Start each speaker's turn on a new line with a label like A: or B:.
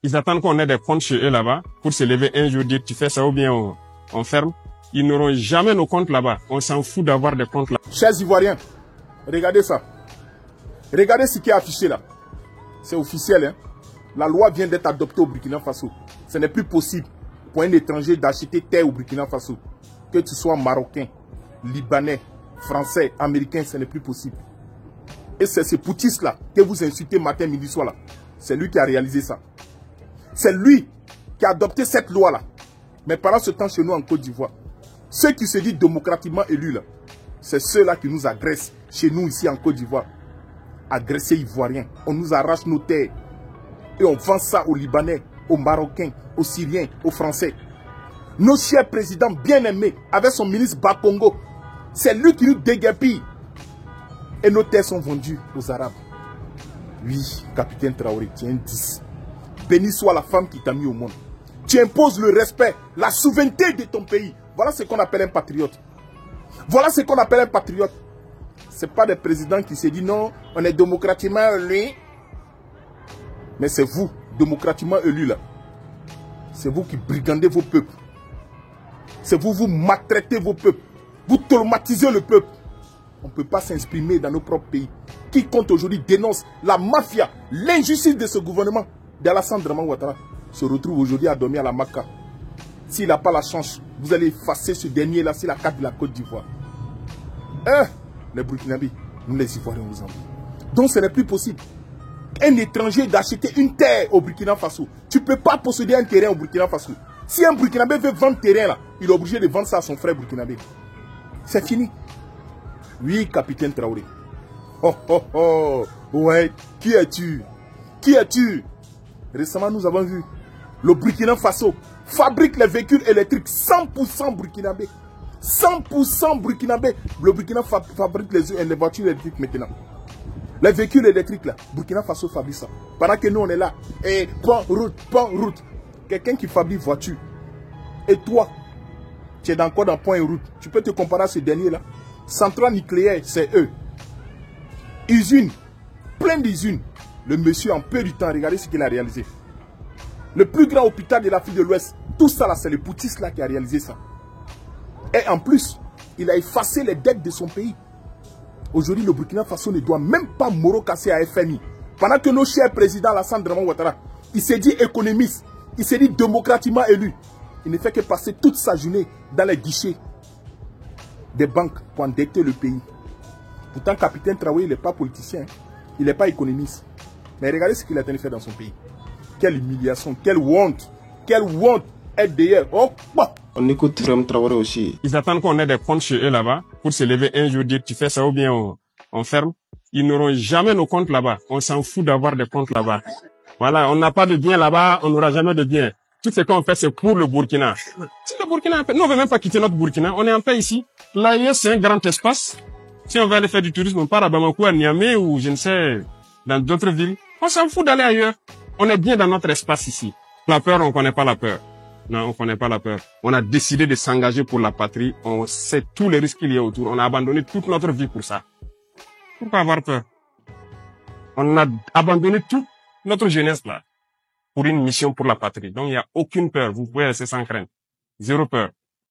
A: Ils attendent qu'on ait des comptes chez eux là-bas pour se lever un jour, dire tu fais ça ou bien on ferme. Ils n'auront jamais nos comptes là-bas. On s'en fout d'avoir des comptes là.
B: Chers Ivoiriens, regardez ça. Regardez ce qui est affiché là. C'est officiel, hein. La loi vient d'être adoptée au Burkina Faso. Ce n'est plus possible pour un étranger d'acheter terre au Burkina Faso. Que tu sois marocain, libanais, français, américain, ce n'est plus possible. Et c'est ce poutiste là que vous insultez matin, midi, soir là. C'est lui qui a réalisé ça. C'est lui qui a adopté cette loi là. Mais pendant ce temps chez nous en Côte d'Ivoire, ceux qui se disent démocratiquement élus là, c'est ceux-là qui nous agressent chez nous ici en Côte d'Ivoire. Agressés ivoiriens. On nous arrache nos terres. Et on vend ça aux Libanais, aux Marocains, aux Syriens, aux Français. Nos chers présidents bien-aimés, avec son ministre Bakongo, c'est lui qui nous déguerpille. Et nos terres sont vendues aux Arabes. Oui, capitaine Traoré, tu es un 10. Béni soit la femme qui t'a mis au monde. Tu imposes le respect, la souveraineté de ton pays. Voilà ce qu'on appelle un patriote. Voilà ce qu'on appelle un patriote. Ce n'est pas des présidents qui se disent non, on est démocratiquement élus. Mais c'est vous, démocratiquement élus là. C'est vous qui brigandez vos peuples. C'est vous, vous maltraitez vos peuples. Vous traumatisez le peuple. On ne peut pas s'exprimer dans nos propres pays. Quiconque aujourd'hui dénonce la mafia, l'injustice de ce gouvernement d'Alassane Draman Ouattara se retrouve aujourd'hui à dormir à la Maca. S'il n'a pas la chance, vous allez effacer ce dernier là sur la carte de la Côte d'Ivoire. Les Burkinabés, nous les Ivoiriens vous envie. Donc ce n'est plus possible. Un étranger d'acheter une terre au Burkina Faso. Tu ne peux pas posséder un terrain au Burkina Faso. Si un Burkinabé veut vendre terrain là, il est obligé de vendre ça à son frère Burkinabé. C'est fini. Oui, capitaine Traoré. Oh oh oh. Ouais, qui es-tu? Qui es-tu? Récemment, nous avons vu le Burkina Faso fabrique les véhicules électriques 100% burkinabé. 100% burkinabé. Le Burkina fabrique les voitures électriques maintenant. Les véhicules électriques là, Burkina Faso fabrique ça. Pendant que nous on est là, et pan route. Quelqu'un qui fabrique voiture. Et toi, tu es encore dans point et route. Tu peux te comparer à ce dernier là. Centrale nucléaire, c'est eux. Usine, plein d'usines. Le monsieur en peu du temps, regardez ce qu'il a réalisé. Le plus grand hôpital de l'Afrique de l'Ouest, tout ça là, c'est le poutiste là qui a réalisé ça. Et en plus, il a effacé les dettes de son pays. Aujourd'hui, le Burkina Faso ne doit même pas moro casser à FMI. Pendant que nos chers présidents, Alassane Draman Ouattara, il s'est dit économiste, il s'est dit démocratiquement élu. Il ne fait que passer toute sa journée dans les guichets des banques pour endetter le pays. Pourtant, capitaine Traoré, il n'est pas politicien, il n'est pas économiste. Mais regardez ce qu'il a fait dans son pays. Quelle humiliation, quelle honte être derrière. Oh, bah.
C: On écoute Frem Traoré aussi.
A: Ils attendent qu'on ait des comptes chez eux là-bas pour se lever un jour, dire tu fais ça ou bien on ferme. Ils n'auront jamais nos comptes là-bas. On s'en fout d'avoir des comptes là-bas. Voilà, on n'a pas de bien là-bas, on n'aura jamais de bien. Tout ce qu'on fait, c'est pour le Burkina. Si le Burkina, nous on veut même pas quitter notre Burkina, on est en paix ici. Là, c'est un grand espace. Si on veut aller faire du tourisme, on part à Bamako, à Niamey ou je ne sais, dans d'autres villes. On s'en fout d'aller ailleurs. On est bien dans notre espace ici. La peur, on connaît pas la peur. Non, on connaît pas la peur. On a décidé de s'engager pour la patrie. On sait tous les risques qu'il y a autour. On a abandonné toute notre vie pour ça. Pourquoi avoir peur? On a abandonné toute notre jeunesse là pour une mission pour la patrie. Donc il n'y a aucune peur. Vous pouvez rester sans crainte. Zéro peur.